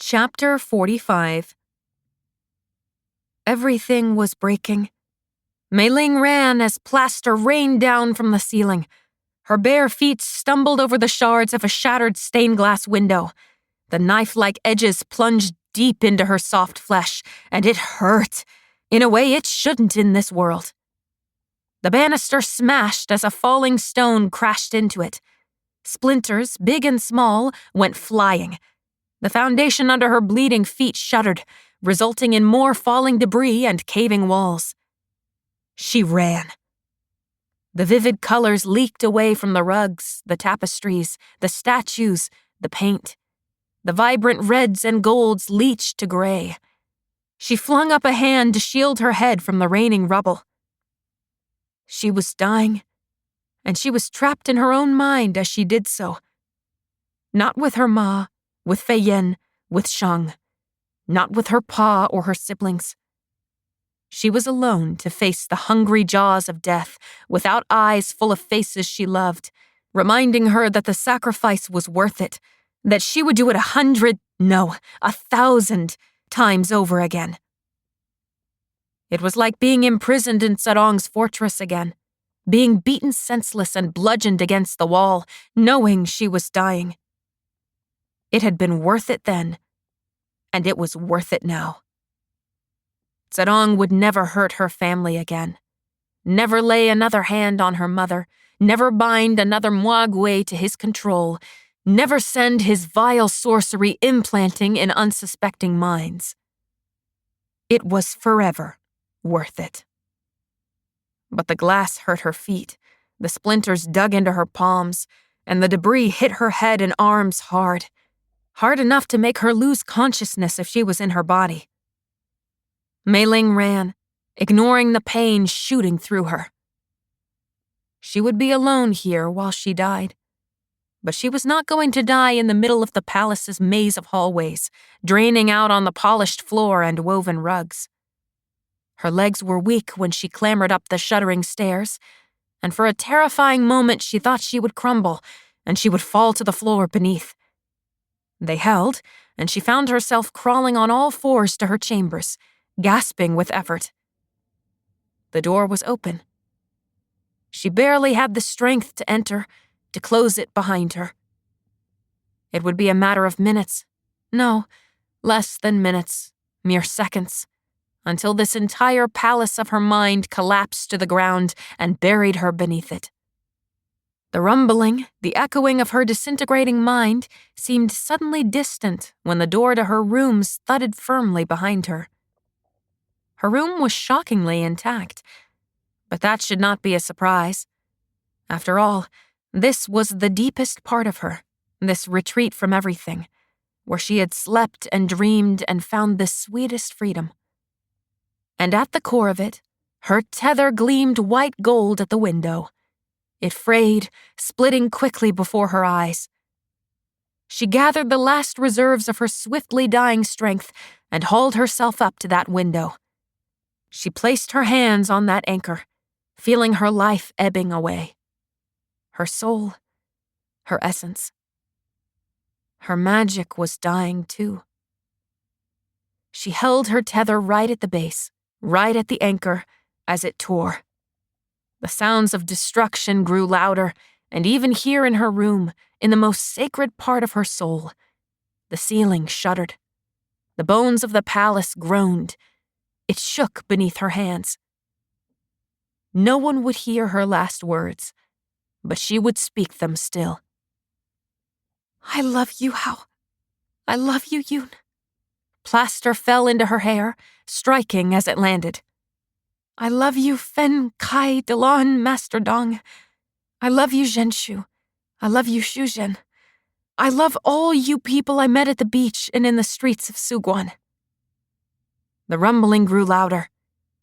Chapter 45. Everything was breaking. Meiling ran as plaster rained down from the ceiling. Her bare feet stumbled over the shards of a shattered stained glass window. The knife-like edges plunged deep into her soft flesh, and it hurt, in a way it shouldn't in this world. The banister smashed as a falling stone crashed into it. Splinters, big and small, went flying. The foundation under her bleeding feet shuddered, resulting in more falling debris and caving walls. She ran. The vivid colors leaked away from the rugs, the tapestries, the statues, the paint. The vibrant reds and golds leached to gray. She flung up a hand to shield her head from the raining rubble. She was dying, and she was trapped in her own mind as she did so. Not with her ma, with Fei Yin, with Shang. Not with her pa or her siblings. She was alone to face the hungry jaws of death, without eyes full of faces she loved, reminding her that the sacrifice was worth it, that she would do it 100, no, 1,000 times over again. It was like being imprisoned in Sarong's fortress again, being beaten senseless and bludgeoned against the wall, knowing she was dying. It had been worth it then, and it was worth it now. Sarong would never hurt her family again, never lay another hand on her mother, never bind another Mwagwe to his control, never send his vile sorcery implanting in unsuspecting minds. It was forever worth it. But the glass hurt her feet, the splinters dug into her palms, and the debris hit her head and arms hard enough to make her lose consciousness if she was in her body. Meiling ran, ignoring the pain shooting through her. She would be alone here while she died, but she was not going to die in the middle of the palace's maze of hallways, draining out on the polished floor and woven rugs. Her legs were weak when she clambered up the shuddering stairs, and for a terrifying moment she thought she would crumble, and she would fall to the floor beneath. They held, and she found herself crawling on all fours to her chambers, gasping with effort. The door was open. She barely had the strength to enter, to close it behind her. It would be a matter of minutes. No, less than minutes, mere seconds, until this entire palace of her mind collapsed to the ground and buried her beneath it. The rumbling, the echoing of her disintegrating mind seemed suddenly distant when the door to her rooms thudded firmly behind her. Her room was shockingly intact, but that should not be a surprise. After all, this was the deepest part of her, this retreat from everything, where she had slept and dreamed and found the sweetest freedom. And at the core of it, her tether gleamed white gold at the window. It frayed, splitting quickly before her eyes. She gathered the last reserves of her swiftly dying strength and hauled herself up to that window. She placed her hands on that anchor, feeling her life ebbing away. Her soul, her essence. Her magic was dying too. She held her tether right at the base, right at the anchor, as it tore. The sounds of destruction grew louder, and even here in her room, in the most sacred part of her soul, the ceiling shuddered. The bones of the palace groaned. It shook beneath her hands. No one would hear her last words, but she would speak them still. "I love you, Hao. I love you, Yoon." Plaster fell into her hair, striking as it landed. "I love you, Fen Kai Delon Master Dong. I love you, Zhenshu. I love you, Shuzhen. I love all you people I met at the beach and in the streets of Suguan." The rumbling grew louder.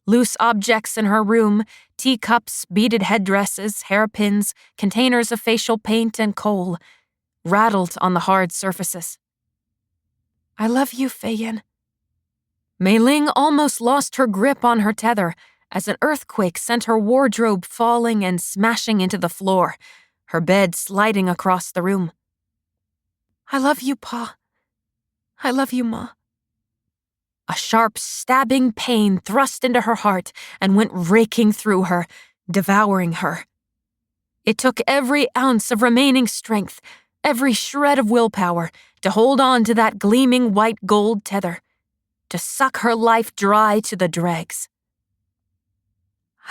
Loose objects in her room, teacups, beaded headdresses, hairpins, containers of facial paint and coal, rattled on the hard surfaces. "I love you, Fei Yin." Meiling almost lost her grip on her tether as an earthquake sent her wardrobe falling and smashing into the floor, her bed sliding across the room. "I love you, Pa. I love you, Ma. A sharp, stabbing pain thrust into her heart and went raking through her, devouring her. It took every ounce of remaining strength, every shred of willpower, to hold on to that gleaming white gold tether, to suck her life dry to the dregs.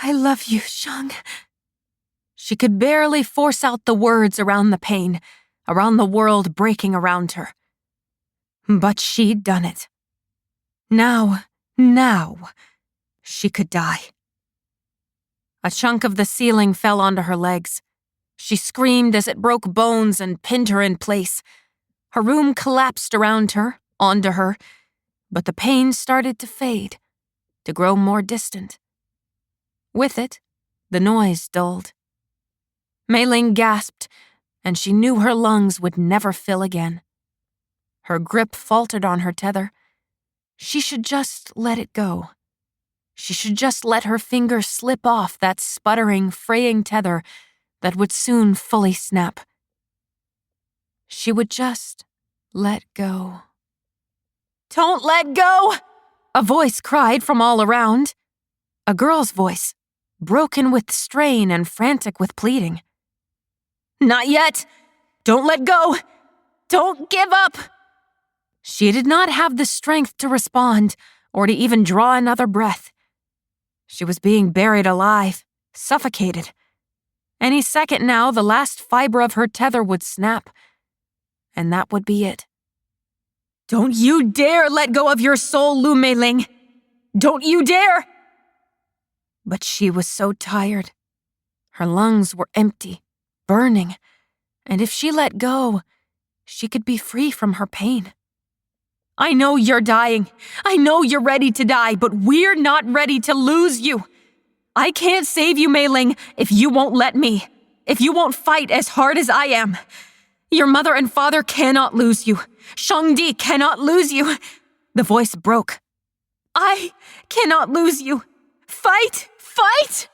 I love you, Shang. She could barely force out the words around the pain, around the world breaking around her. But she'd done it. Now, she could die. A chunk of the ceiling fell onto her legs. She screamed as it broke bones and pinned her in place. Her room collapsed around her, onto her, but the pain started to fade, to grow more distant. With it, the noise dulled. Meiling gasped, and she knew her lungs would never fill again. Her grip faltered on her tether. She should just let it go. She should just let her fingers slip off that sputtering, fraying tether that would soon fully snap. She would just let go. Don't let go! A voice cried from all around. A girl's voice, broken with strain and frantic with pleading. Not yet! Don't let go! Don't give up! She did not have the strength to respond or to even draw another breath. She was being buried alive, suffocated. Any second now, the last fiber of her tether would snap, and that would be it. Don't you dare let go of your soul, Lu Meiling! Don't you dare! But she was so tired. Her lungs were empty, burning, and if she let go, she could be free from her pain. I know you're dying. I know you're ready to die, but we're not ready to lose you. I can't save you, Meiling, if you won't let me, if you won't fight as hard as I am. Your mother and father cannot lose you. Shangdi cannot lose you. The voice broke. I cannot lose you. Fight! Fight!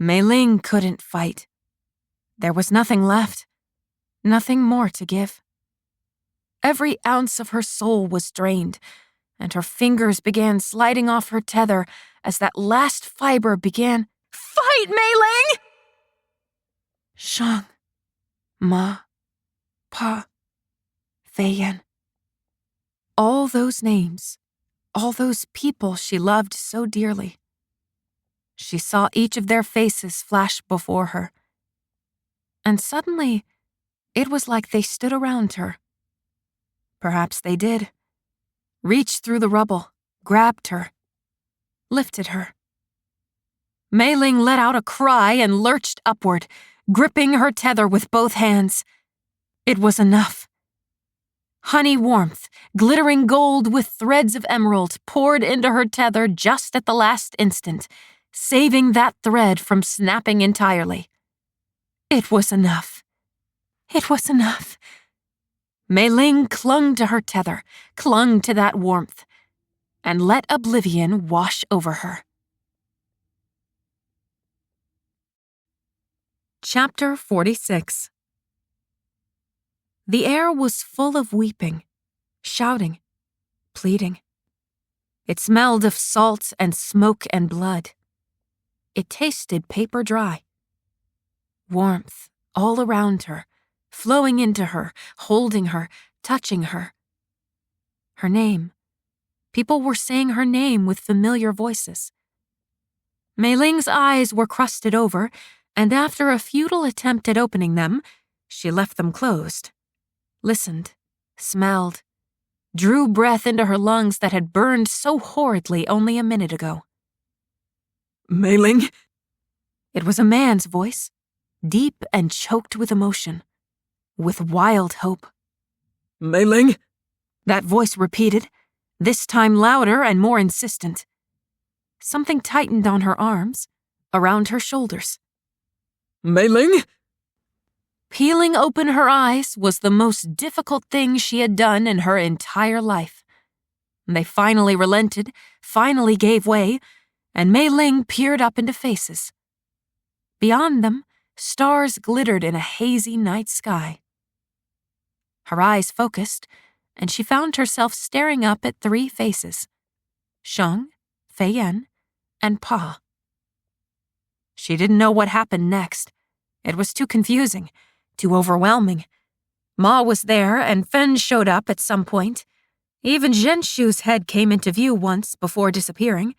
Meiling couldn't fight. There was nothing left, nothing more to give. Every ounce of her soul was drained, and her fingers began sliding off her tether as that last fiber began. Fight, Meiling! Shang, Ma, Pa, Feiyan. All those names, all those people she loved so dearly. She saw each of their faces flash before her. And suddenly, it was like they stood around her. Perhaps they did. Reached through the rubble, grabbed her, lifted her. Meiling let out a cry and lurched upward, gripping her tether with both hands. It was enough. Honey warmth, glittering gold with threads of emerald, poured into her tether just at the last instant, saving that thread from snapping entirely. It was enough. It was enough. Meiling clung to her tether, clung to that warmth, and let oblivion wash over her. Chapter 46. The air was full of weeping, shouting, pleading. It smelled of salt and smoke and blood. It tasted paper dry. Warmth all around her, flowing into her, holding her, touching her. Her name. People were saying her name with familiar voices. Meiling's eyes were crusted over, and after a futile attempt at opening them, she left them closed. Listened, smelled, drew breath into her lungs that had burned so horridly only a minute ago. Meiling? It was a man's voice, deep and choked with emotion, with wild hope. Meiling? That voice repeated, this time louder and more insistent. Something tightened on her arms, around her shoulders. Meiling? Peeling open her eyes was the most difficult thing she had done in her entire life. They finally relented, finally gave way, and Meiling peered up into faces. Beyond them, stars glittered in a hazy night sky. Her eyes focused, and she found herself staring up at 3 faces: Shang, Fei-Yen, and Pa. She didn't know what happened next. It was too confusing, too overwhelming. Ma was there, and Fen showed up at some point. Even Zhenshu's head came into view once before disappearing.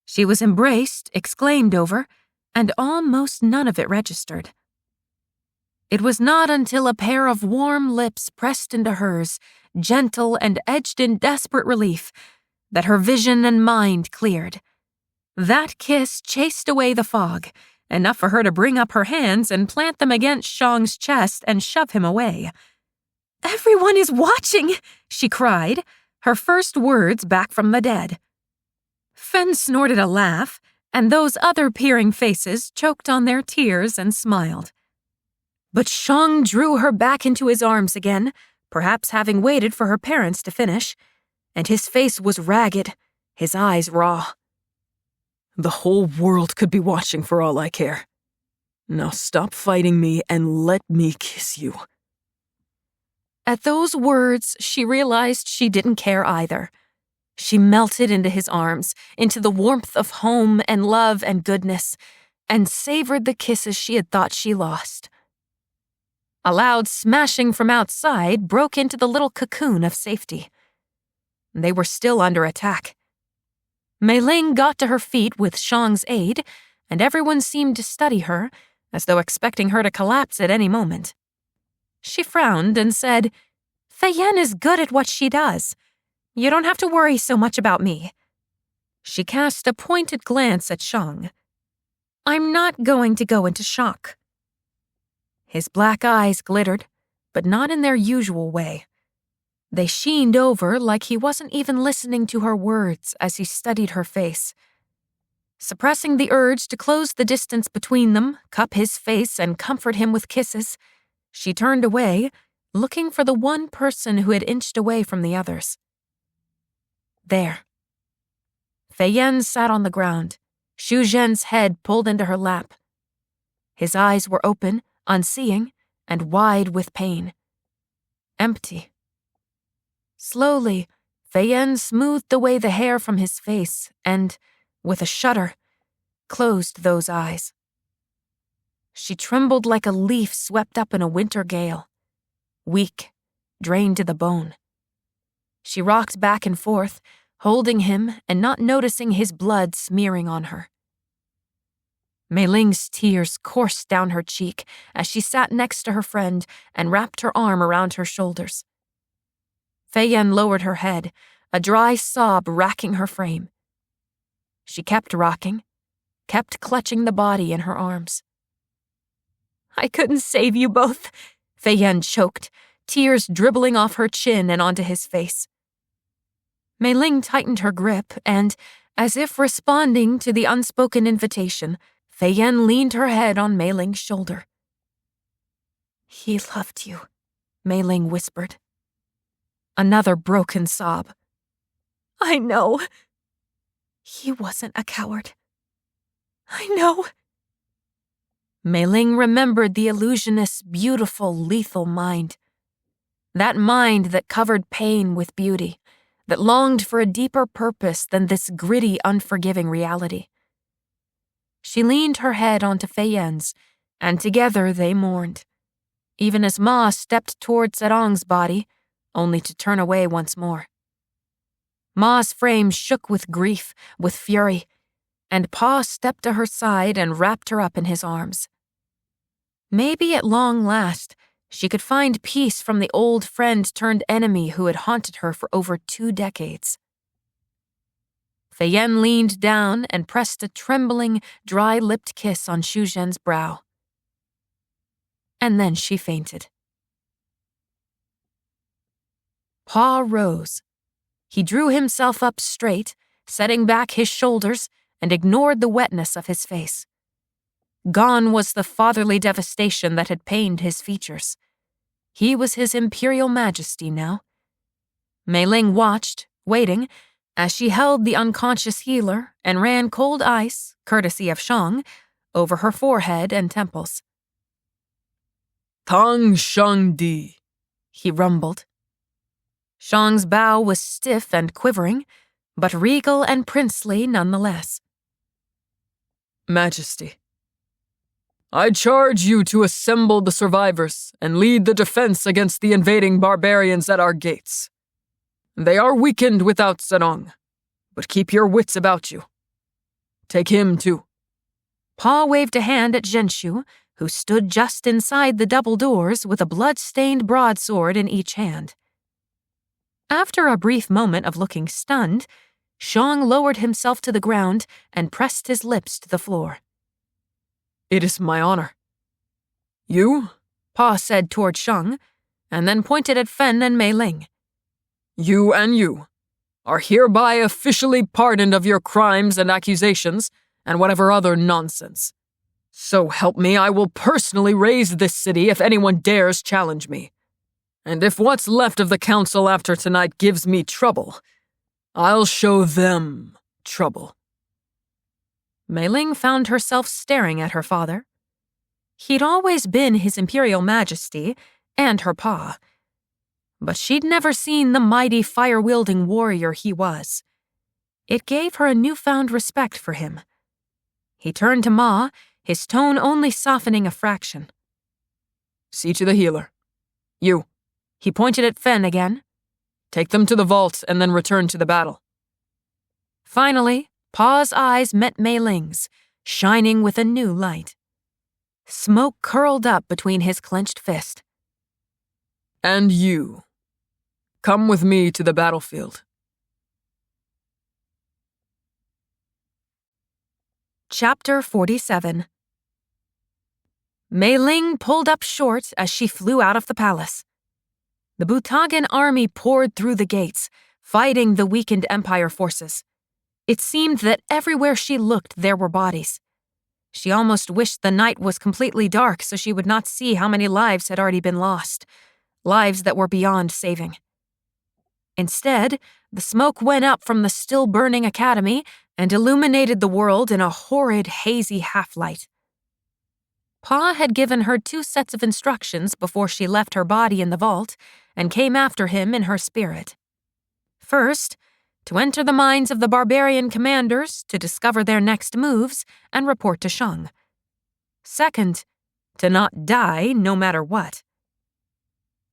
She was embraced, exclaimed over, and almost none of it registered. It was not until a pair of warm lips pressed into hers, gentle and edged in desperate relief, that her vision and mind cleared. That kiss chased away the fog, enough for her to bring up her hands and plant them against Shang's chest and shove him away. "Everyone is watching," she cried, her first words back from the dead. Fen snorted a laugh, and those other peering faces choked on their tears and smiled. But Shang drew her back into his arms again, perhaps having waited for her parents to finish, and his face was ragged, his eyes raw. "The whole world could be watching for all I care. Now stop fighting me and let me kiss you." At those words, she realized she didn't care either. She melted into his arms, into the warmth of home and love and goodness, and savored the kisses she had thought she lost. A loud smashing from outside broke into the little cocoon of safety. They were still under attack. Meiling got to her feet with Shang's aid, and everyone seemed to study her, as though expecting her to collapse at any moment. She frowned and said, "Fei-Yen is good at what she does. You don't have to worry so much about me." She cast a pointed glance at Shang. "I'm not going to go into shock." His black eyes glittered, but not in their usual way. They sheened over like he wasn't even listening to her words as he studied her face. Suppressing the urge to close the distance between them, cup his face, and comfort him with kisses, she turned away, looking for the one person who had inched away from the others. There. Fei-Yen sat on the ground, Xu Zhen's head pulled into her lap. His eyes were open, unseeing, and wide with pain. Empty. Slowly, Fei-Yen smoothed away the hair from his face and, with a shudder, closed those eyes. She trembled like a leaf swept up in a winter gale. Weak, drained to the bone. She rocked back and forth, holding him and not noticing his blood smearing on her. Meiling's tears coursed down her cheek as she sat next to her friend and wrapped her arm around her shoulders. Fei-Yen lowered her head, a dry sob racking her frame. She kept rocking, kept clutching the body in her arms. "I couldn't save you both," Fei-Yen choked, tears dribbling off her chin and onto his face. Meiling tightened her grip and, as if responding to the unspoken invitation, Fei-Yen leaned her head on Meiling's shoulder. "He loved you," Meiling whispered. Another broken sob. "I know." "He wasn't a coward." "I know." Meiling remembered the illusionist's beautiful, lethal mind. That mind that covered pain with beauty, that longed for a deeper purpose than this gritty, unforgiving reality. She leaned her head onto Fei-Yen's, and together they mourned, even as Ma stepped toward Zedong's body, only to turn away once more. Ma's frame shook with grief, with fury, and Pa stepped to her side and wrapped her up in his arms. Maybe at long last, she could find peace from the old friend turned enemy who had haunted her for over 2 decades. Fei-Yen leaned down and pressed a trembling, dry-lipped kiss on Xu Zhen's brow. And then she fainted. Pa rose. He drew himself up straight, setting back his shoulders, and ignored the wetness of his face. Gone was the fatherly devastation that had pained his features. He was his imperial majesty now. Meiling watched, waiting, as she held the unconscious healer and ran cold ice, courtesy of Shang, over her forehead and temples. "Tang Shang Di," he rumbled. Shang's bow was stiff and quivering, but regal and princely nonetheless. Majesty, I charge you to assemble the survivors and lead the defense against the invading barbarians at our gates. They are weakened without Sarong, but keep your wits about you. Take him too. Pa waved a hand at Zhenshu, who stood just inside the double doors with a blood-stained broadsword in each hand. After a brief moment of looking stunned, Shang lowered himself to the ground and pressed his lips to the floor. It is my honor. You? Pa said toward Shang, and then pointed at Fen and Meiling. You and you are hereby officially pardoned of your crimes and accusations and whatever other nonsense. So help me, I will personally raise this city if anyone dares challenge me. And if what's left of the council after tonight gives me trouble, I'll show them trouble. Meiling found herself staring at her father. He'd always been His Imperial Majesty and her pa, but she'd never seen the mighty fire-wielding warrior he was. It gave her a newfound respect for him. He turned to Ma, his tone only softening a fraction. See to the healer. You. He pointed at Fen again. Take them to the vault and then return to the battle. Finally, Pa's eyes met Meiling's, shining with a new light. Smoke curled up between his clenched fist. And you. Come with me to the battlefield. Chapter 47. Meiling pulled up short as she flew out of the palace. The Butagan army poured through the gates, fighting the weakened Empire forces. It seemed that everywhere she looked there were bodies. She almost wished the night was completely dark so she would not see how many lives had already been lost, lives that were beyond saving. Instead, the smoke went up from the still-burning academy and illuminated the world in a horrid, hazy half-light. Pa had given her 2 sets of instructions before she left her body in the vault and came after him in her spirit. First, to enter the minds of the barbarian commanders to discover their next moves and report to Shang. Second, to not die no matter what.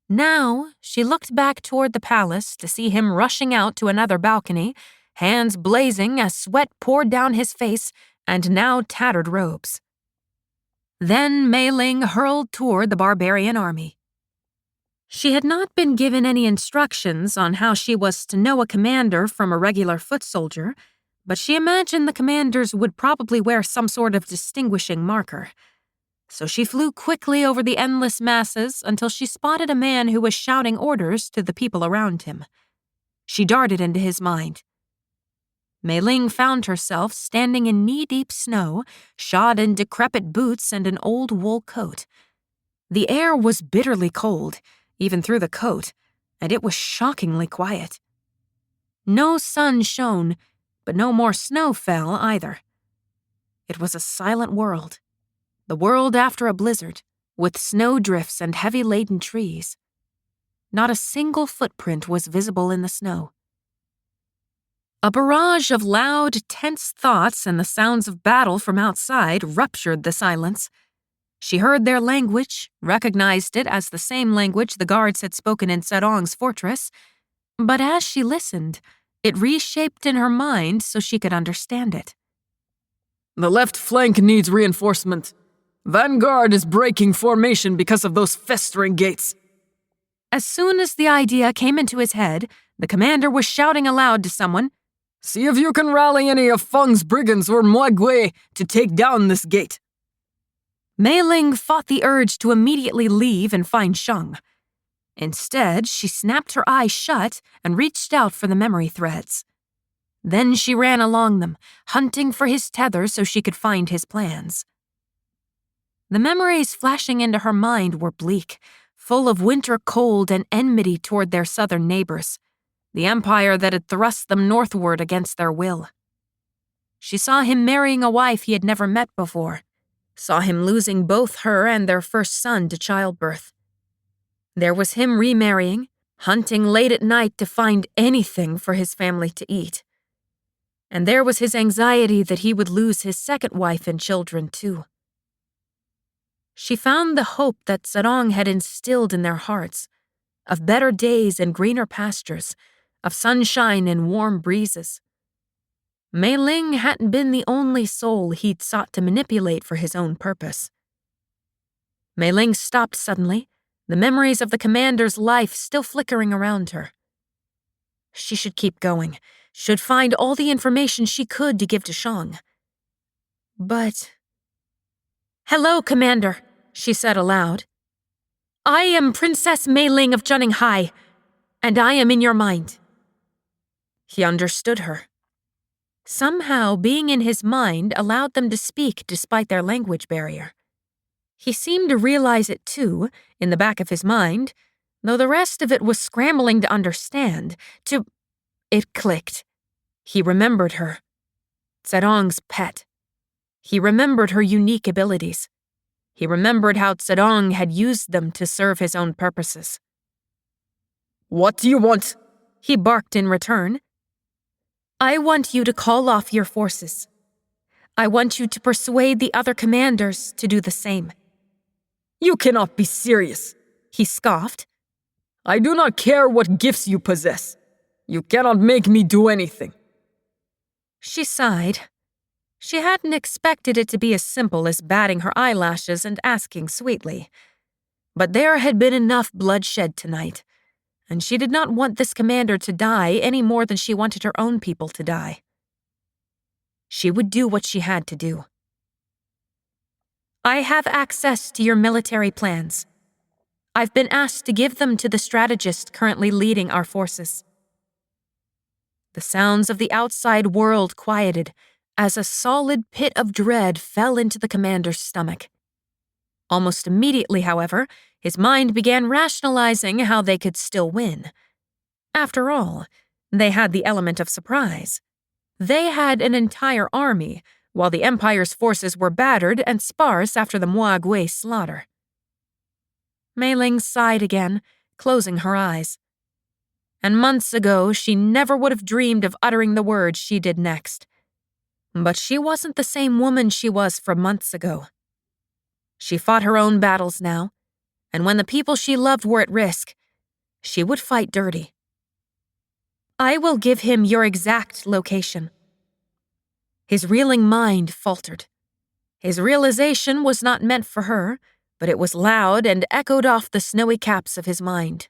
Now, she looked back toward the palace to see him rushing out to another balcony, hands blazing as sweat poured down his face and now tattered robes. Then Meiling hurled toward the barbarian army. She had not been given any instructions on how she was to know a commander from a regular foot soldier, but she imagined the commanders would probably wear some sort of distinguishing marker. So she flew quickly over the endless masses until she spotted a man who was shouting orders to the people around him. She darted into his mind. Meiling found herself standing in knee-deep snow, shod in decrepit boots and an old wool coat. The air was bitterly cold, even through the coat, and it was shockingly quiet. No sun shone, but no more snow fell either. It was a silent world, the world after a blizzard, with snowdrifts and heavy-laden trees. Not a single footprint was visible in the snow. A barrage of loud, tense thoughts and the sounds of battle from outside ruptured the silence. She heard their language, recognized it as the same language the guards had spoken in Sarong's fortress, but as she listened, it reshaped in her mind so she could understand it. The left flank needs reinforcement. Vanguard is breaking formation because of those festering gates. As soon as the idea came into his head, the commander was shouting aloud to someone, See if you can rally any of Feng's brigands or Muagui to take down this gate. Meiling fought the urge to immediately leave and find Shang. Instead, she snapped her eyes shut and reached out for the memory threads. Then she ran along them, hunting for his tether so she could find his plans. The memories flashing into her mind were bleak, full of winter cold and enmity toward their southern neighbors, the empire that had thrust them northward against their will. She saw him marrying a wife he had never met before, saw him losing both her and their first son to childbirth. There was him remarrying, hunting late at night to find anything for his family to eat. And there was his anxiety that he would lose his second wife and children, too. She found the hope that Sarong had instilled in their hearts, of better days and greener pastures, of sunshine and warm breezes. Meiling hadn't been the only soul he'd sought to manipulate for his own purpose. Meiling stopped suddenly, the memories of the commander's life still flickering around her. She should keep going, should find all the information she could to give to Shang. But... "Hello, Commander," she said aloud. "I am Princess Meiling of Juninghai, and I am in your mind." He understood her. Somehow, being in his mind allowed them to speak despite their language barrier. He seemed to realize it too, in the back of his mind, though the rest of it was scrambling to understand, It clicked. He remembered her. Sarong's pet. He remembered her unique abilities. He remembered how Sarong had used them to serve his own purposes. "What do you want?" he barked in return. "I want you to call off your forces. I want you to persuade the other commanders to do the same." "You cannot be serious," he scoffed. "I do not care what gifts you possess. You cannot make me do anything." She sighed. She hadn't expected it to be as simple as batting her eyelashes and asking sweetly. But there had been enough bloodshed tonight, and she did not want this commander to die any more than she wanted her own people to die. She would do what she had to do. "I have access to your military plans. I've been asked to give them to the strategist currently leading our forces." The sounds of the outside world quieted as a solid pit of dread fell into the commander's stomach. Almost immediately, however, his mind began rationalizing how they could still win. After all, they had the element of surprise. They had an entire army, while the Empire's forces were battered and sparse after the Muagway slaughter. Meiling sighed again, closing her eyes. And months ago, she never would have dreamed of uttering the words she did next. But she wasn't the same woman she was from months ago. She fought her own battles now, and when the people she loved were at risk, she would fight dirty. "I will give him your exact location." His reeling mind faltered. His realization was not meant for her, but it was loud and echoed off the snowy caps of his mind.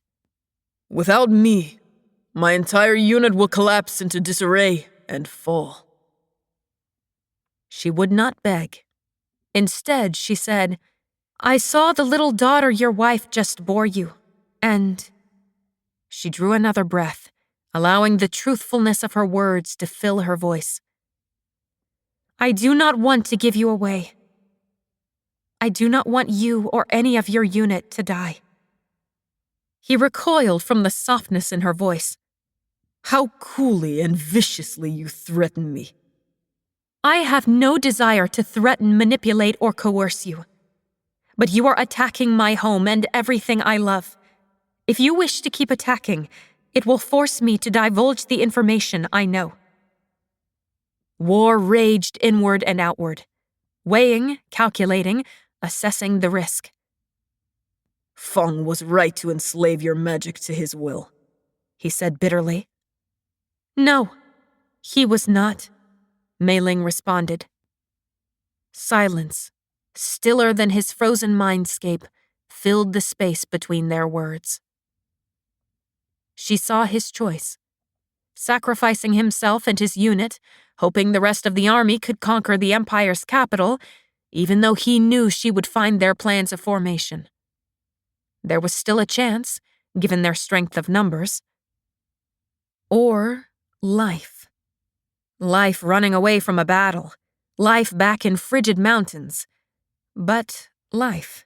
"Without me, my entire unit will collapse into disarray and fall." She would not beg. Instead, she said, "I saw the little daughter your wife just bore you, and..." She drew another breath, allowing the truthfulness of her words to fill her voice. "I do not want to give you away. I do not want you or any of your unit to die." He recoiled from the softness in her voice. "How coolly and viciously you threaten me." "I have no desire to threaten, manipulate, or coerce you. But you are attacking my home and everything I love. If you wish to keep attacking, it will force me to divulge the information I know." War raged inward and outward, weighing, calculating, assessing the risk. "Feng was right to enslave your magic to his will," he said bitterly. "No, he was not," Meiling responded. Silence, stiller than his frozen mindscape, filled the space between their words. She saw his choice, sacrificing himself and his unit, hoping the rest of the army could conquer the Empire's capital, even though he knew she would find their plans of formation. There was still a chance, given their strength of numbers. Or life. Life running away from a battle. Life back in frigid mountains. But life.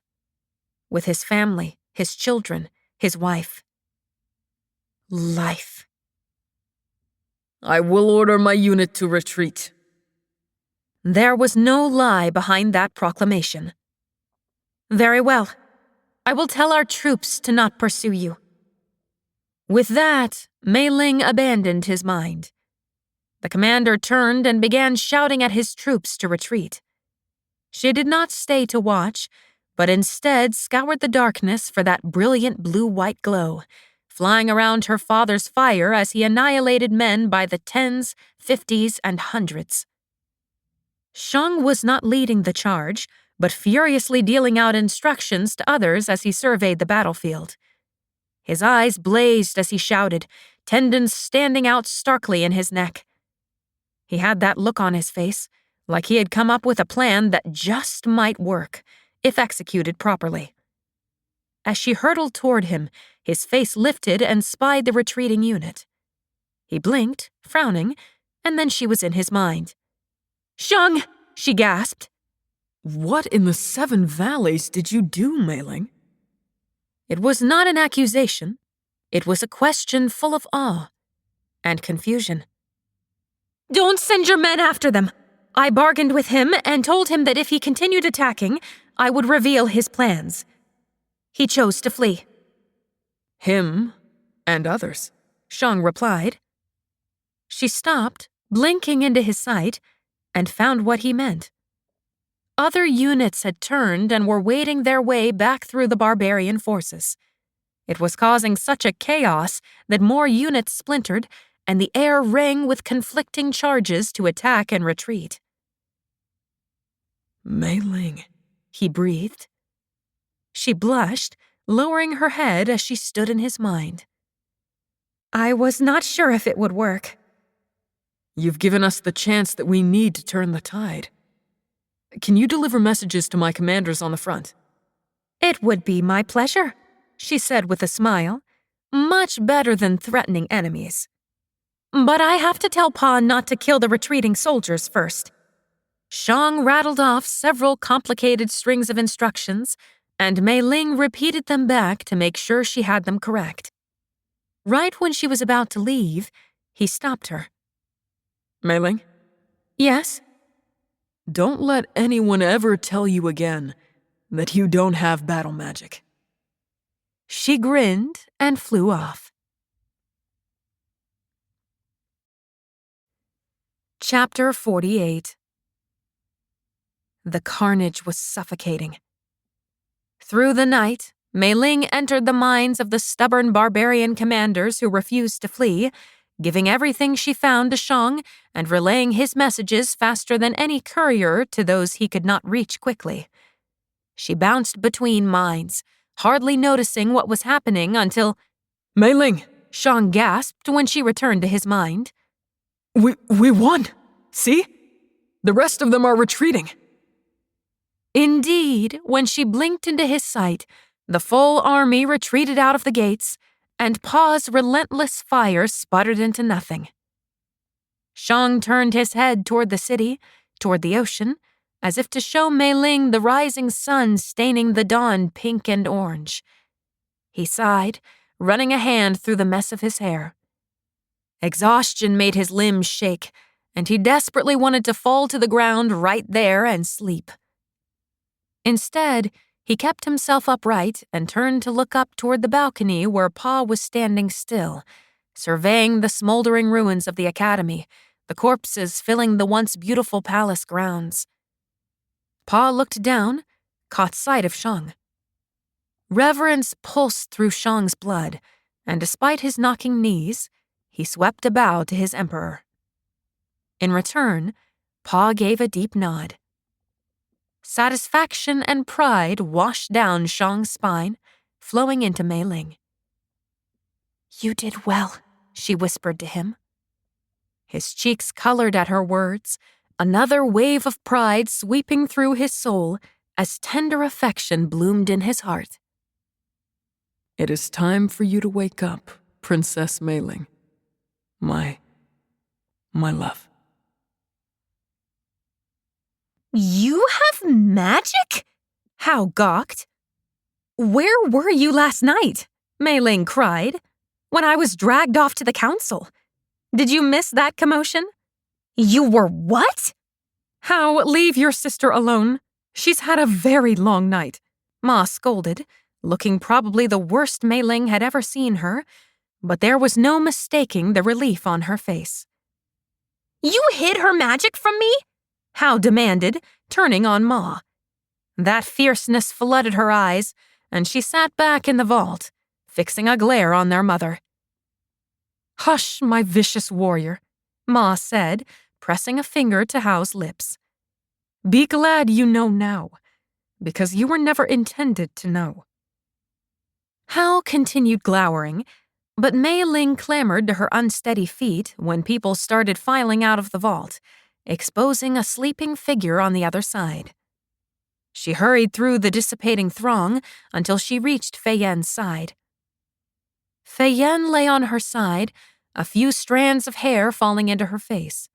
With his family, his children, his wife. Life. "I will order my unit to retreat." There was no lie behind that proclamation. "Very well. I will tell our troops to not pursue you." With that, Meiling abandoned his mind. The commander turned and began shouting at his troops to retreat. She did not stay to watch, but instead scoured the darkness for that brilliant blue-white glow, flying around her father's fire as he annihilated men by the 10s, 50s, and 100s. Shang was not leading the charge, but furiously dealing out instructions to others as he surveyed the battlefield. His eyes blazed as he shouted, tendons standing out starkly in his neck. He had that look on his face, like he had come up with a plan that just might work, if executed properly. As she hurtled toward him, his face lifted and spied the retreating unit. He blinked, frowning, and then she was in his mind. "Shang!" she gasped. What in the 7 valleys did you do, Meiling? It was not an accusation. It was a question full of awe and confusion. "Don't send your men after them. I bargained with him and told him that if he continued attacking, I would reveal his plans. He chose to flee." Him and others, Shang replied. She stopped, blinking into his sight, and found what he meant. Other units had turned and were wading their way back through the barbarian forces. It was causing such a chaos that more units splintered, and the air rang with conflicting charges to attack and retreat. Meiling, he breathed. She blushed, lowering her head as she stood in his mind. I was not sure if it would work. You've given us the chance that we need to turn the tide. Can you deliver messages to my commanders on the front? It would be my pleasure, she said with a smile, much better than threatening enemies. But I have to tell Pa not to kill the retreating soldiers first. Shang rattled off several complicated strings of instructions, and Meiling repeated them back to make sure she had them correct. Right when she was about to leave, he stopped her. Meiling? Yes? Don't let anyone ever tell you again that you don't have battle magic. She grinned and flew off. Chapter 48. The carnage was suffocating. Through the night, Meiling entered the minds of the stubborn barbarian commanders who refused to flee, giving everything she found to Shang and relaying his messages faster than any courier to those he could not reach quickly. She bounced between minds, hardly noticing what was happening until Meiling, Shang gasped when she returned to his mind. We won! See? The rest of them are retreating. Indeed, when she blinked into his sight, the full army retreated out of the gates, and Pa's relentless fire sputtered into nothing. Shang turned his head toward the city, toward the ocean, as if to show Meiling the rising sun staining the dawn pink and orange. He sighed, running a hand through the mess of his hair. Exhaustion made his limbs shake, and he desperately wanted to fall to the ground right there and sleep. Instead, he kept himself upright and turned to look up toward the balcony where Pa was standing still, surveying the smoldering ruins of the academy, the corpses filling the once beautiful palace grounds. Pa looked down, caught sight of Shang. Reverence pulsed through Shang's blood, and despite his knocking knees, he swept a bow to his emperor. In return, Pa gave a deep nod. Satisfaction and pride washed down Shang's spine, flowing into Meiling. You did well, she whispered to him. His cheeks colored at her words, another wave of pride sweeping through his soul as tender affection bloomed in his heart. It is time for you to wake up, Princess Meiling. My love. You have magic? Hao gawked. Where were you last night? Meiling cried. When I was dragged off to the council. Did you miss that commotion? You were what? Hao, leave your sister alone. She's had a very long night, Ma scolded, looking probably the worst Meiling had ever seen her, but there was no mistaking the relief on her face. "You hid her magic from me?" Hao demanded, turning on Ma. That fierceness flooded her eyes, and she sat back in the vault, fixing a glare on their mother. "Hush, my vicious warrior," Ma said, pressing a finger to Hao's lips. "Be glad you know now, because you were never intended to know." Hao continued glowering, but Mei Ling clambered to her unsteady feet when people started filing out of the vault, exposing a sleeping figure on the other side. She hurried through the dissipating throng until she reached Fei Yan's side. Fei Yan lay on her side, a few strands of hair falling into her face.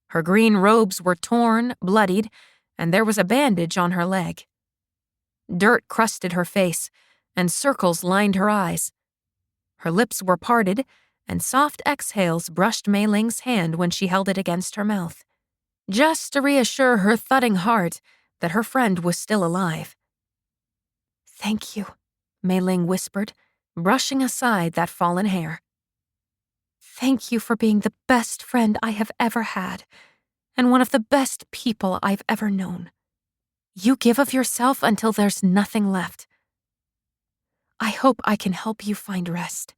Her green robes were torn, bloodied, and there was a bandage on her leg. Dirt crusted her face, and circles lined her eyes. Her lips were parted, and soft exhales brushed Mei Ling's hand when she held it against her mouth, just to reassure her thudding heart that her friend was still alive. "Thank you," Mei Ling whispered, brushing aside that fallen hair. "Thank you for being the best friend I have ever had, and one of the best people I've ever known. You give of yourself until there's nothing left. I hope I can help you find rest."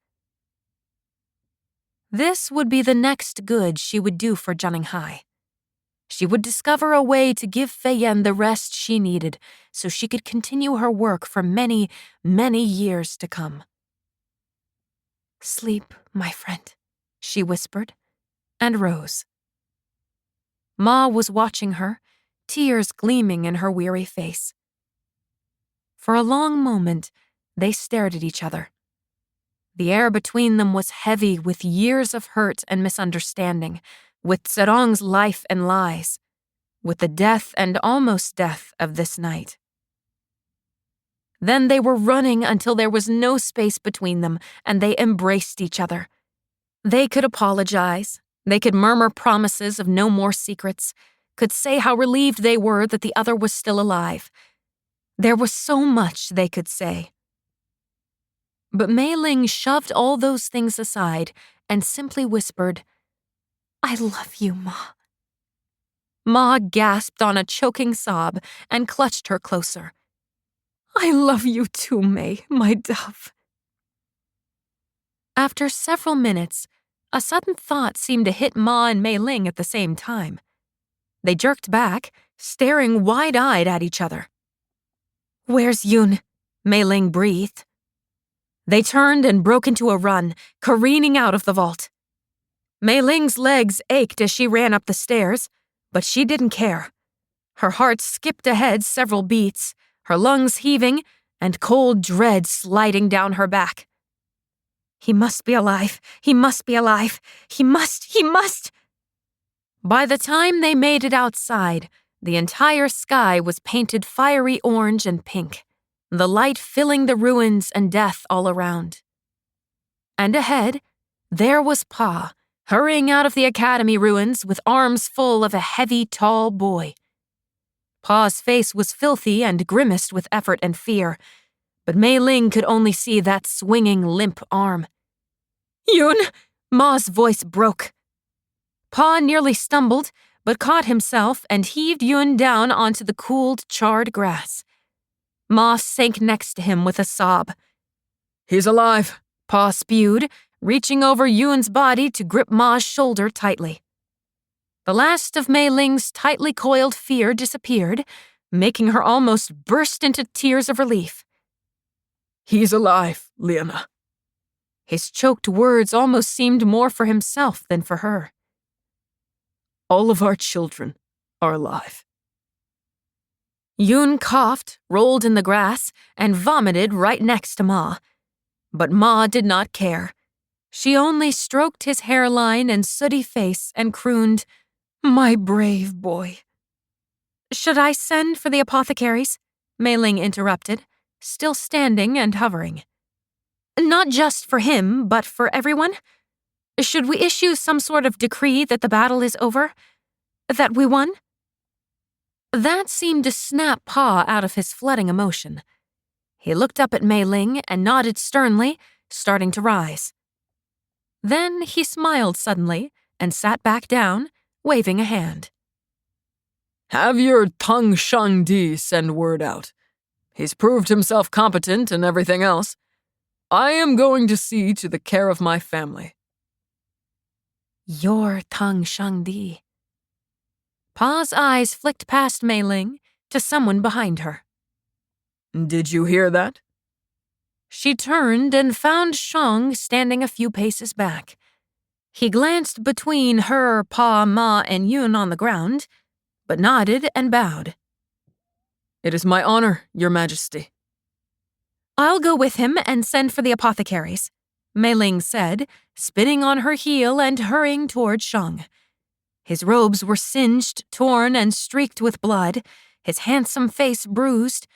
This would be the next good she would do for Jianninghai. She would discover a way to give Fei Yan the rest she needed so she could continue her work for many, many years to come. "Sleep, my friend," she whispered, and rose. Ma was watching her, tears gleaming in her weary face. For a long moment, they stared at each other. The air between them was heavy with years of hurt and misunderstanding, with Zerong's life and lies, with the death and almost death of this night. Then they were running until there was no space between them, and they embraced each other. They could apologize, they could murmur promises of no more secrets, could say how relieved they were that the other was still alive. There was so much they could say. But Mei Ling shoved all those things aside and simply whispered, "I love you, Ma." Ma gasped on a choking sob and clutched her closer. "I love you too, Mei, my dove." After several minutes, a sudden thought seemed to hit Ma and Mei Ling at the same time. They jerked back, staring wide-eyed at each other. "Where's Yun?" Mei Ling breathed. They turned and broke into a run, careening out of the vault. Mei Ling's legs ached as she ran up the stairs, but she didn't care. Her heart skipped ahead several beats, her lungs heaving, and cold dread sliding down her back. "He must be alive. He must be alive. He must. By the time they made it outside, the entire sky was painted fiery orange and pink, the light filling the ruins and death all around. And ahead, there was Pa, hurrying out of the academy ruins with arms full of a heavy, tall boy. Pa's face was filthy and grimaced with effort and fear, but Mei Ling could only see that swinging, limp arm. "Yun!" Ma's voice broke. Pa nearly stumbled, but caught himself and heaved Yun down onto the cooled, charred grass. Ma sank next to him with a sob. "He's alive," Pa spewed, reaching over Yun's body to grip Ma's shoulder tightly. The last of Mei Ling's tightly coiled fear disappeared, making her almost burst into tears of relief. "He's alive, Liana." His choked words almost seemed more for himself than for her. "All of our children are alive." Yun coughed, rolled in the grass, and vomited right next to Ma. But Ma did not care. She only stroked his hairline and sooty face and crooned, "My brave boy." "Should I send for the apothecaries?" Mei Ling interrupted, still standing and hovering. "Not just for him, but for everyone? Should we issue some sort of decree that the battle is over? That we won?" That seemed to snap Pa out of his flooding emotion. He looked up at Mei Ling and nodded sternly, starting to rise. Then he smiled suddenly and sat back down, waving a hand. Have your Tung Shang Di send word out. He's proved himself competent and everything else. I am going to see to the care of my family. Your Tung Shang Di. Pa's eyes flicked past Meiling to someone behind her. Did you hear that? She turned and found Shang standing a few paces back. He glanced between her, Pa, Ma, and Yun on the ground, but nodded and bowed. It is my honor, Your Majesty. I'll go with him and send for the apothecaries, Meiling said, spinning on her heel and hurrying toward Shang. His robes were singed, torn, and streaked with blood, his handsome face bruised,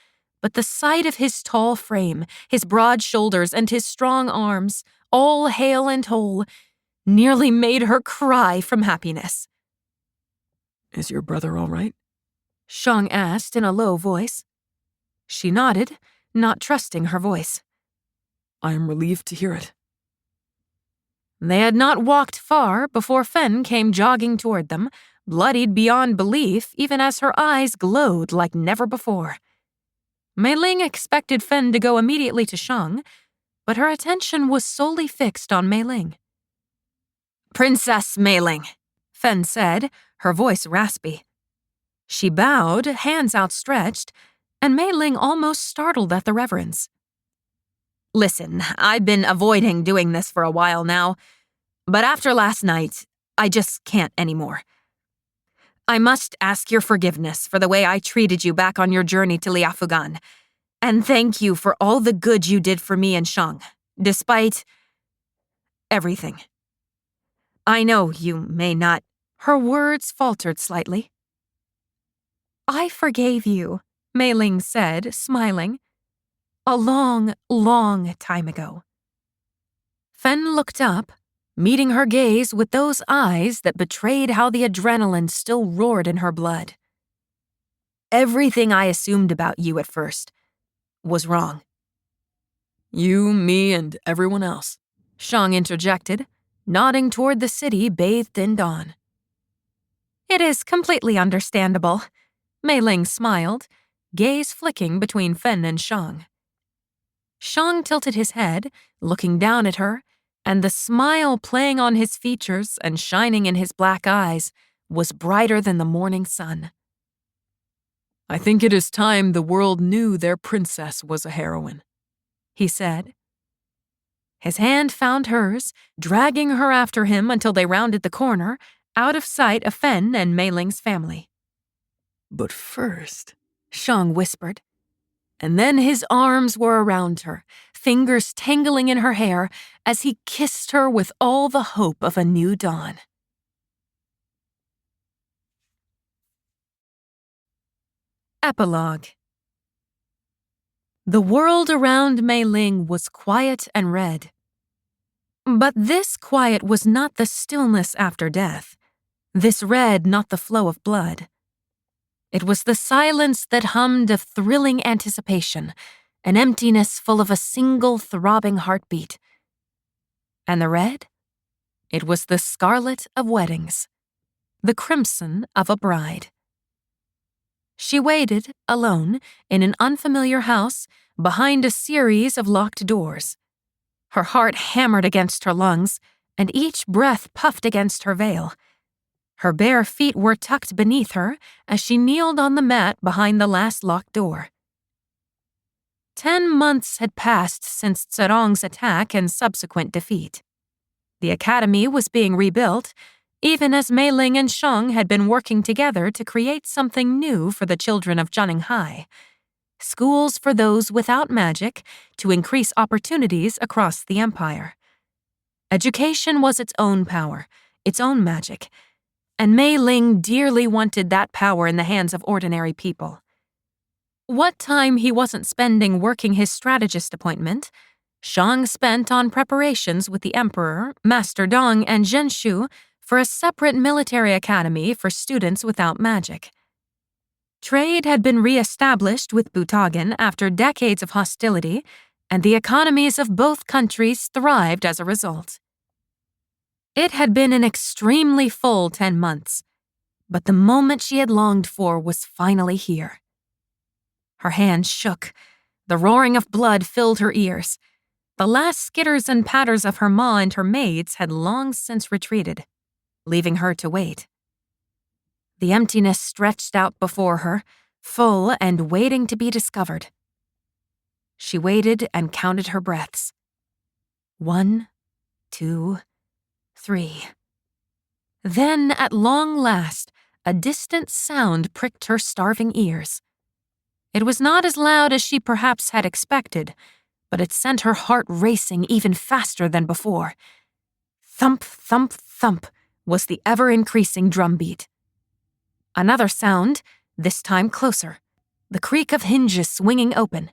but the sight of his tall frame, his broad shoulders, and his strong arms, all hale and whole, nearly made her cry from happiness. Is your brother all right? Shang asked in a low voice. She nodded, not trusting her voice. I am relieved to hear it. They had not walked far before Fen came jogging toward them, bloodied beyond belief even as her eyes glowed like never before. Meiling expected Fen to go immediately to Shang, but her attention was solely fixed on Meiling. Princess Meiling, Fen said, her voice raspy. She bowed, hands outstretched, and Meiling almost startled at the reverence. Listen, I've been avoiding doing this for a while now, but after last night, I just can't anymore. I must ask your forgiveness for the way I treated you back on your journey to Liafugan, and thank you for all the good you did for me and Shang, despite everything. I know you may not. Her words faltered slightly. I forgave you, Meiling said, smiling. A long, long time ago. Fen looked up, meeting her gaze with those eyes that betrayed how the adrenaline still roared in her blood. Everything I assumed about you at first was wrong. You, me, and everyone else, Shang interjected, nodding toward the city bathed in dawn. It is completely understandable, Meiling smiled, gaze flicking between Fen and Shang. Shang tilted his head, looking down at her, and the smile playing on his features and shining in his black eyes was brighter than the morning sun. I think it is time the world knew their princess was a heroine, he said. His hand found hers, dragging her after him until they rounded the corner, out of sight of Fen and Meiling's family. But first, Shang whispered. And then his arms were around her, fingers tangling in her hair as he kissed her with all the hope of a new dawn. Epilogue. The world around Meiling was quiet and red. But this quiet was not the stillness after death, this red not the flow of blood. It was the silence that hummed of thrilling anticipation, an emptiness full of a single throbbing heartbeat. And the red? It was the scarlet of weddings, the crimson of a bride. She waited, alone, in an unfamiliar house, behind a series of locked doors. Her heart hammered against her lungs, and each breath puffed against her veil. Her bare feet were tucked beneath her as she kneeled on the mat behind the last locked door. 10 months had passed since Tserong's attack and subsequent defeat. The academy was being rebuilt, even as Meiling and Shang had been working together to create something new for the children of Zhanninghai. Schools for those without magic to increase opportunities across the empire. Education was its own power, its own magic, and Meiling dearly wanted that power in the hands of ordinary people. What time he wasn't spending working his strategist appointment, Shang spent on preparations with the Emperor, Master Dong, and Zhenshu for a separate military academy for students without magic. Trade had been re-established with Butagan after decades of hostility, and the economies of both countries thrived as a result. It had been an extremely full 10 months, but the moment she had longed for was finally here. Her hands shook. The roaring of blood filled her ears. The last skitters and patters of her ma and her maids had long since retreated, leaving her to wait. The emptiness stretched out before her, full and waiting to be discovered. She waited and counted her breaths. 1, 2, 3. Then, at long last, a distant sound pricked her starving ears. It was not as loud as she perhaps had expected, but it sent her heart racing even faster than before. Thump, thump, thump was the ever-increasing drumbeat. Another sound, this time closer, the creak of hinges swinging open.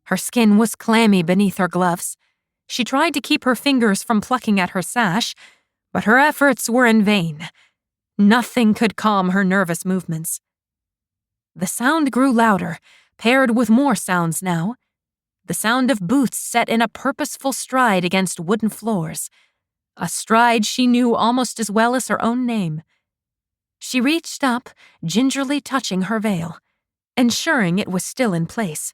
Her skin was clammy beneath her gloves. She tried to keep her fingers from plucking at her sash, but her efforts were in vain. Nothing could calm her nervous movements. The sound grew louder, paired with more sounds now. The sound of boots set in a purposeful stride against wooden floors, a stride she knew almost as well as her own name. She reached up, gingerly touching her veil, ensuring it was still in place.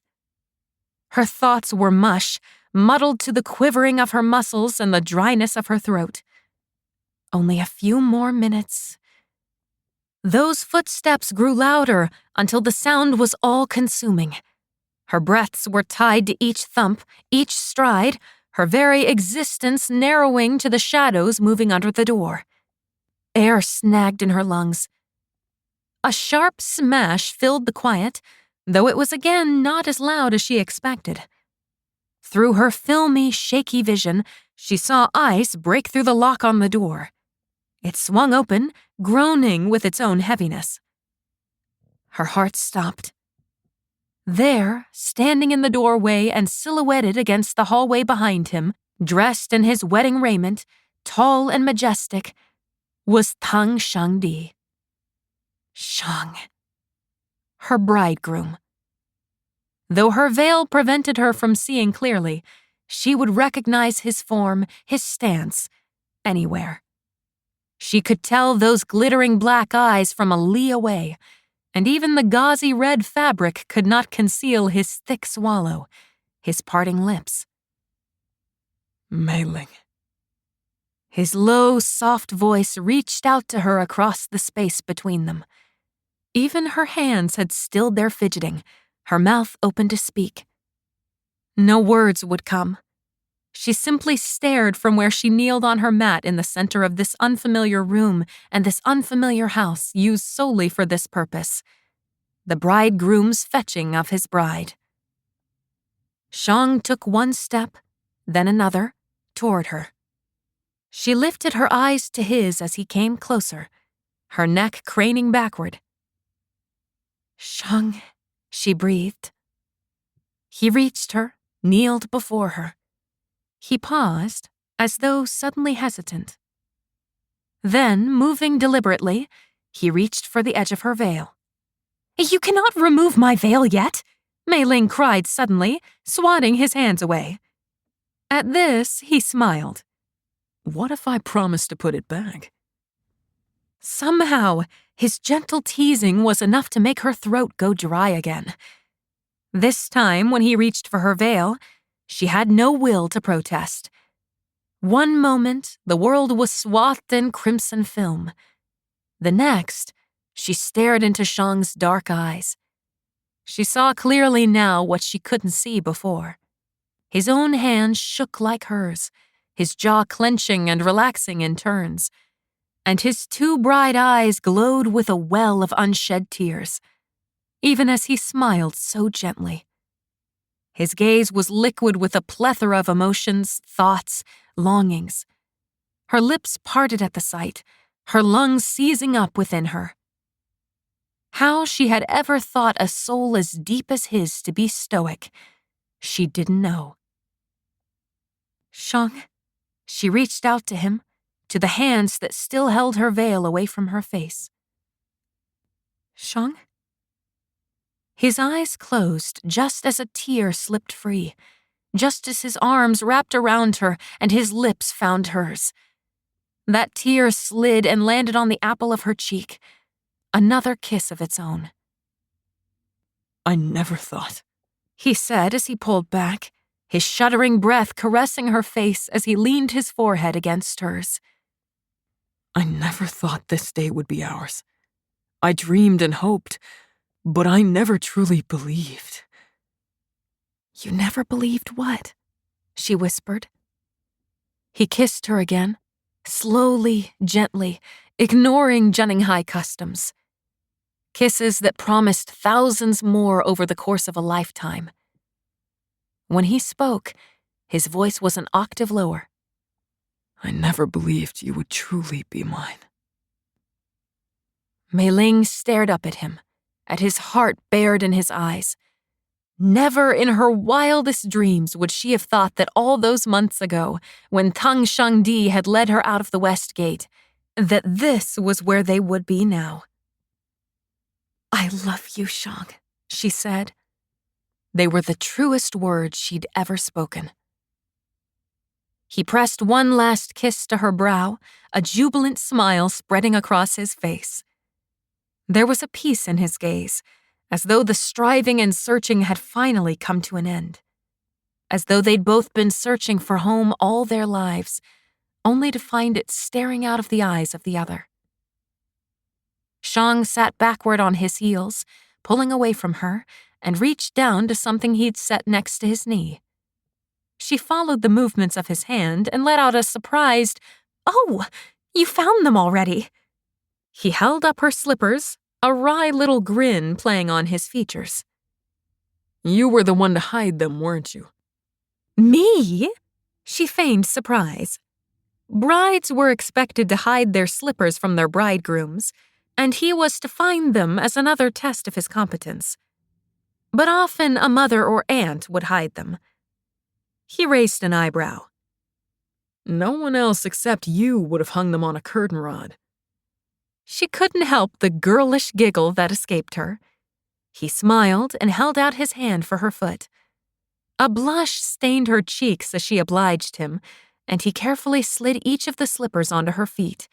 Her thoughts were mush, muddled to the quivering of her muscles and the dryness of her throat. Only a few more minutes. Those footsteps grew louder until the sound was all-consuming. Her breaths were tied to each thump, each stride, her very existence narrowing to the shadows moving under the door. Air snagged in her lungs. A sharp smash filled the quiet, though it was again not as loud as she expected. Through her filmy, shaky vision, she saw ice break through the lock on the door. It swung open, groaning with its own heaviness. Her heart stopped. There, standing in the doorway and silhouetted against the hallway behind him, dressed in his wedding raiment, tall and majestic, was Tang Shangdi. Shang. Her bridegroom. Though her veil prevented her from seeing clearly, she would recognize his form, his stance, anywhere. She could tell those glittering black eyes from a li away, and even the gauzy red fabric could not conceal his thick swallow, his parting lips. Meiling. His low, soft voice reached out to her across the space between them. Even her hands had stilled their fidgeting, her mouth open to speak. No words would come. She simply stared from where she kneeled on her mat in the center of this unfamiliar room and this unfamiliar house used solely for this purpose. The bridegroom's fetching of his bride. Shang took one step, then another, toward her. She lifted her eyes to his as he came closer, her neck craning backward. Shang, she breathed. He reached her, kneeled before her. He paused, as though suddenly hesitant. Then, moving deliberately, he reached for the edge of her veil. "You cannot remove my veil yet," Meiling cried suddenly, swatting his hands away. At this, he smiled. What if I promise to put it back? Somehow, his gentle teasing was enough to make her throat go dry again. This time, when he reached for her veil, she had no will to protest. One moment, the world was swathed in crimson film. The next, she stared into Shang's dark eyes. She saw clearly now what she couldn't see before. His own hand shook like hers, his jaw clenching and relaxing in turns, and his two bright eyes glowed with a well of unshed tears, even as he smiled so gently. His gaze was liquid with a plethora of emotions, thoughts, longings. Her lips parted at the sight, her lungs seizing up within her. How she had ever thought a soul as deep as his to be stoic, she didn't know. Shang, she reached out to him, to the hands that still held her veil away from her face. Shang? His eyes closed just as a tear slipped free, just as his arms wrapped around her and his lips found hers. That tear slid and landed on the apple of her cheek. Another kiss of its own. I never thought, he said as he pulled back, his shuddering breath caressing her face as he leaned his forehead against hers. I never thought this day would be ours. I dreamed and hoped, but I never truly believed. You never believed what? She whispered. He kissed her again, slowly, gently, ignoring Junninghai customs. Kisses that promised thousands more over the course of a lifetime. When he spoke, his voice was an octave lower. I never believed you would truly be mine. Meiling stared up at him, at his heart bared in his eyes. Never in her wildest dreams would she have thought that all those months ago, when Tang Shangdi had led her out of the West Gate, that this was where they would be now. I love you, Shang, she said. They were the truest words she'd ever spoken. He pressed one last kiss to her brow, a jubilant smile spreading across his face. There was a peace in his gaze, as though the striving and searching had finally come to an end. As though they'd both been searching for home all their lives, only to find it staring out of the eyes of the other. Shang sat backward on his heels, pulling away from her, and reached down to something he'd set next to his knee. She followed the movements of his hand and let out a surprised, "Oh, you found them already." He held up her slippers, a wry little grin playing on his features. You were the one to hide them, weren't you? Me? She feigned surprise. Brides were expected to hide their slippers from their bridegrooms, and he was to find them as another test of his competence. But often a mother or aunt would hide them. He raised an eyebrow. No one else except you would have hung them on a curtain rod. She couldn't help the girlish giggle that escaped her. He smiled and held out his hand for her foot. A blush stained her cheeks as she obliged him, and he carefully slid each of the slippers onto her feet,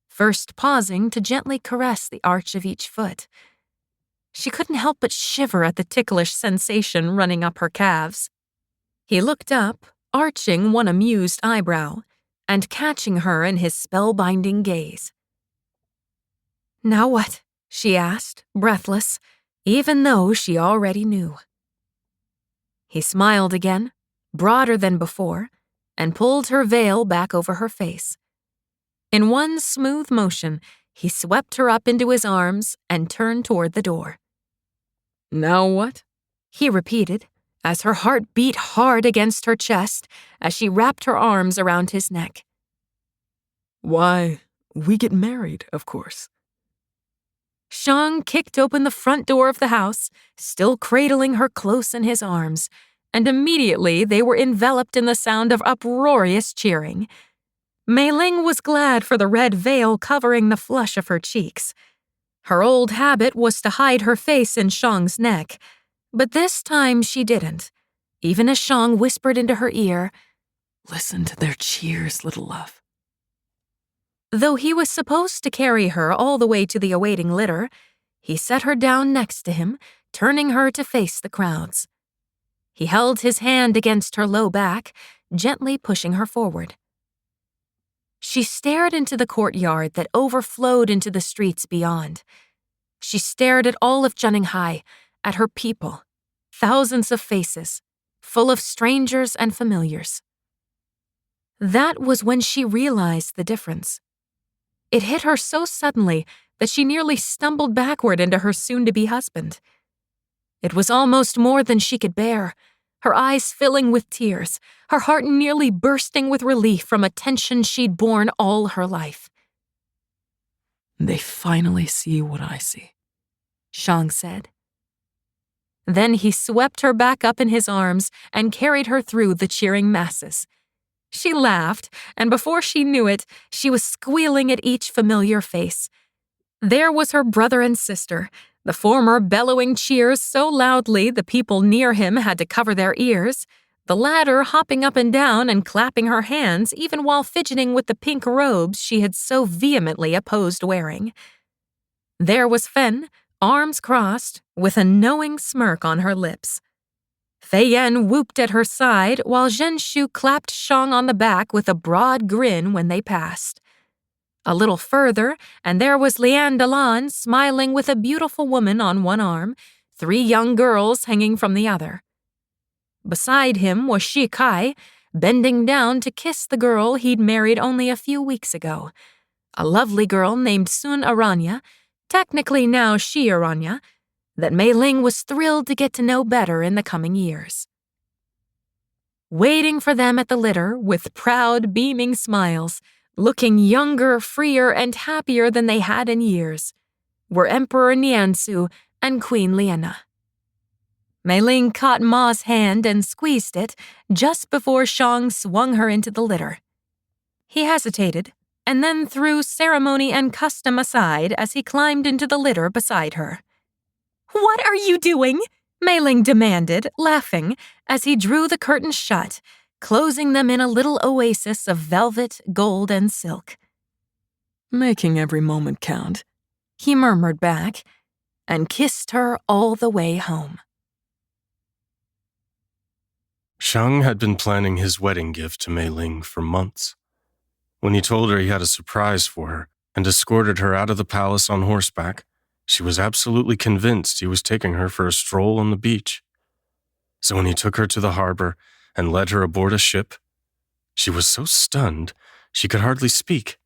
first pausing to gently caress the arch of each foot. She couldn't help but shiver at the ticklish sensation running up her calves. He looked up, arching one amused eyebrow, and catching her in his spellbinding gaze. Now what? She asked, breathless, even though she already knew. He smiled again, broader than before, and pulled her veil back over her face. In one smooth motion, he swept her up into his arms and turned toward the door. Now what? He repeated, as her heart beat hard against her chest as she wrapped her arms around his neck. Why, we get married, of course. Shang kicked open the front door of the house, still cradling her close in his arms, and immediately they were enveloped in the sound of uproarious cheering. Meiling was glad for the red veil covering the flush of her cheeks. Her old habit was to hide her face in Shang's neck, but this time she didn't, even as Shang whispered into her ear, Listen to their cheers, little love. Though he was supposed to carry her all the way to the awaiting litter, he set her down next to him, turning her to face the crowds. He held his hand against her low back, gently pushing her forward. She stared into the courtyard that overflowed into the streets beyond. She stared at all of Junninghai, at her people, thousands of faces, full of strangers and familiars. That was when she realized the difference. It hit her so suddenly that she nearly stumbled backward into her soon-to-be husband. It was almost more than she could bear, her eyes filling with tears, her heart nearly bursting with relief from a tension she'd borne all her life. They finally see what I see, Shang said. Then he swept her back up in his arms and carried her through the cheering masses. She laughed, and before she knew it, she was squealing at each familiar face. There was her brother and sister, the former bellowing cheers so loudly the people near him had to cover their ears, the latter hopping up and down and clapping her hands even while fidgeting with the pink robes she had so vehemently opposed wearing. There was Fen, arms crossed, with a knowing smirk on her lips. Fei Yan whooped at her side while Zhen Shu clapped Shang on the back with a broad grin when they passed. A little further, and there was Liane Dalan smiling with a beautiful woman on one arm, 3 young girls hanging from the other. Beside him was Shi Kai, bending down to kiss the girl he'd married only a few weeks ago, a lovely girl named Sun Aranya, technically now Shi Aranya, that Mei Ling was thrilled to get to know better in the coming years. Waiting for them at the litter with proud, beaming smiles, looking younger, freer, and happier than they had in years, were Emperor Niansu and Queen Liana. Mei Ling caught Ma's hand and squeezed it just before Shang swung her into the litter. He hesitated, and then threw ceremony and custom aside as he climbed into the litter beside her. "What are you doing?" Mei Ling demanded, laughing, as he drew the curtains shut, closing them in a little oasis of velvet, gold, and silk. "Making every moment count," he murmured back, and kissed her all the way home. Shang had been planning his wedding gift to Mei Ling for months. When he told her he had a surprise for her and escorted her out of the palace on horseback, she was absolutely convinced he was taking her for a stroll on the beach. So when he took her to the harbor and led her aboard a ship, she was so stunned she could hardly speak.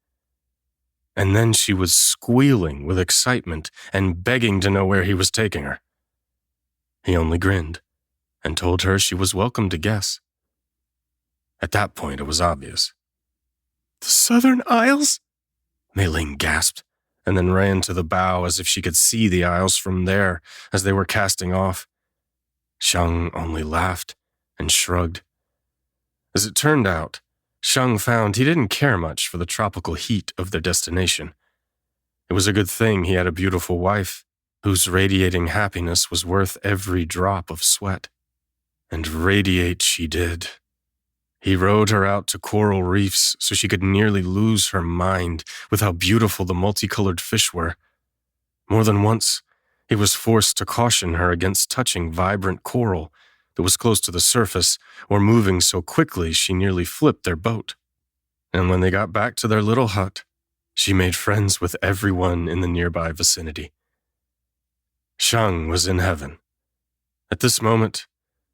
And then she was squealing with excitement and begging to know where he was taking her. He only grinned and told her she was welcome to guess. At that point, it was obvious. "The Southern Isles?" Mei Ling gasped, and then ran to the bow as if she could see the isles from there as they were casting off. Shang only laughed and shrugged. As it turned out, Shang found he didn't care much for the tropical heat of their destination. It was a good thing he had a beautiful wife, whose radiating happiness was worth every drop of sweat. And radiate she did. He rowed her out to coral reefs so she could nearly lose her mind with how beautiful the multicolored fish were. More than once, he was forced to caution her against touching vibrant coral that was close to the surface or moving so quickly she nearly flipped their boat. And when they got back to their little hut, she made friends with everyone in the nearby vicinity. Shang was in heaven. At this moment,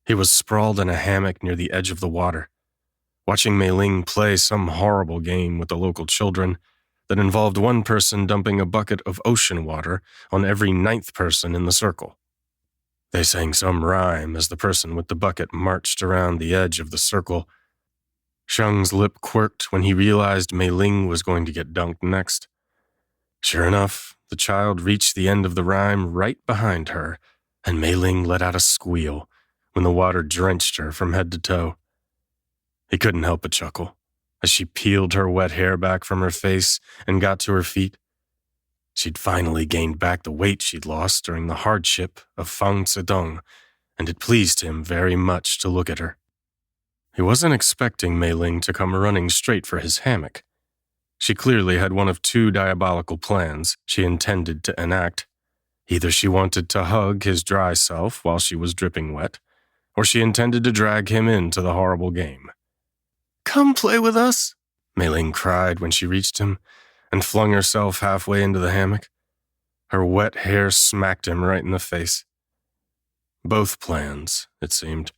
he was sprawled in a hammock near the edge of the water, watching Mei Ling play some horrible game with the local children that involved one person dumping a bucket of ocean water on every 9th person in the circle. They sang some rhyme as the person with the bucket marched around the edge of the circle. Shang's lip quirked when he realized Mei Ling was going to get dunked next. Sure enough, the child reached the end of the rhyme right behind her, and Mei Ling let out a squeal when the water drenched her from head to toe. He couldn't help but chuckle as she peeled her wet hair back from her face and got to her feet. She'd finally gained back the weight she'd lost during the hardship of Fang Zedong, and it pleased him very much to look at her. He wasn't expecting Mei Ling to come running straight for his hammock. She clearly had one of 2 diabolical plans she intended to enact. Either she wanted to hug his dry self while she was dripping wet, or she intended to drag him into the horrible game. "Come play with us," Mei Ling cried when she reached him and flung herself halfway into the hammock. Her wet hair smacked him right in the face. Both plans, it seemed.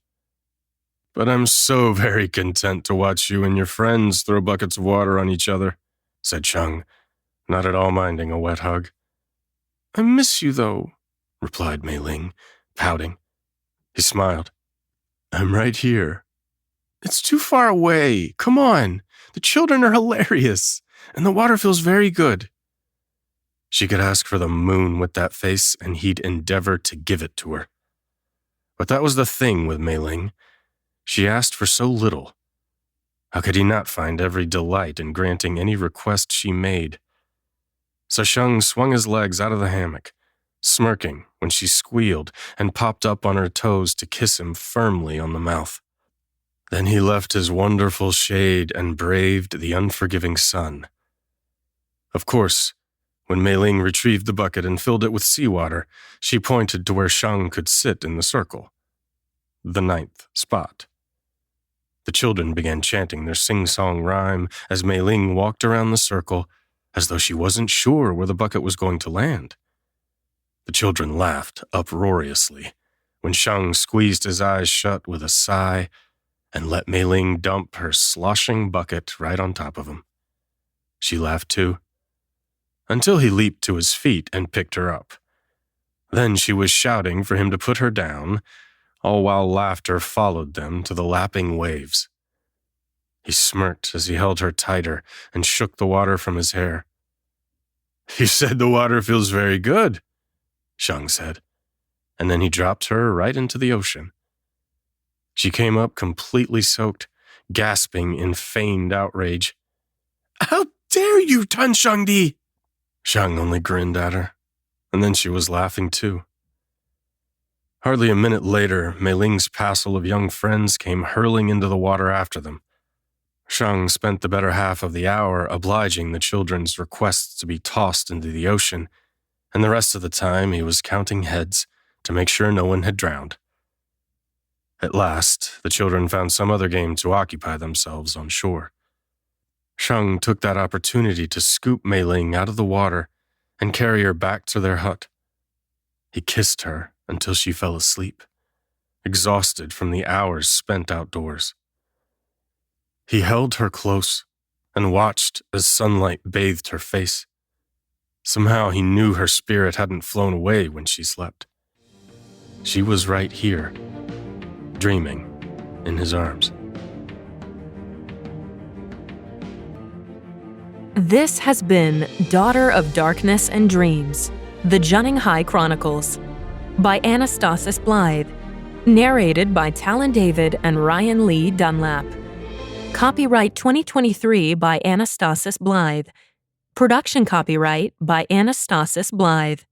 "But I'm so very content to watch you and your friends throw buckets of water on each other," said Shang, not at all minding a wet hug. "I miss you, though," replied Mei Ling, pouting. He smiled. "I'm right here." "It's too far away. Come on. The children are hilarious, and the water feels very good." She could ask for the moon with that face, and he'd endeavor to give it to her. But that was the thing with Mei Ling. She asked for so little. How could he not find every delight in granting any request she made? So Shang swung his legs out of the hammock, smirking when she squealed and popped up on her toes to kiss him firmly on the mouth. Then he left his wonderful shade and braved the unforgiving sun. Of course, when Meiling retrieved the bucket and filled it with seawater, she pointed to where Shang could sit in the circle, the 9th spot. The children began chanting their sing-song rhyme as Meiling walked around the circle as though she wasn't sure where the bucket was going to land. The children laughed uproariously when Shang squeezed his eyes shut with a sigh and let Meiling dump her sloshing bucket right on top of him. She laughed too, until he leaped to his feet and picked her up. Then she was shouting for him to put her down, all while laughter followed them to the lapping waves. He smirked as he held her tighter and shook the water from his hair. "You said the water feels very good," Shang said, and then he dropped her right into the ocean. She came up completely soaked, gasping in feigned outrage. "How dare you, Tan Shangdi!" Shang only grinned at her, and then she was laughing too. Hardly a minute later, Meiling's passel of young friends came hurling into the water after them. Shang spent the better half of the hour obliging the children's requests to be tossed into the ocean, and the rest of the time he was counting heads to make sure no one had drowned. At last, the children found some other game to occupy themselves on shore. Shang took that opportunity to scoop Meiling out of the water and carry her back to their hut. He kissed her until she fell asleep, exhausted from the hours spent outdoors. He held her close and watched as sunlight bathed her face. Somehow he knew her spirit hadn't flown away when she slept. She was right here, dreaming in his arms. This has been Daughter of Darkness and Dreams, The Junning High Chronicles, by Anastasis Blythe, narrated by Talon David and Ryan Lee Dunlap. Copyright 2023 by Anastasis Blythe. Production copyright by Anastasis Blythe.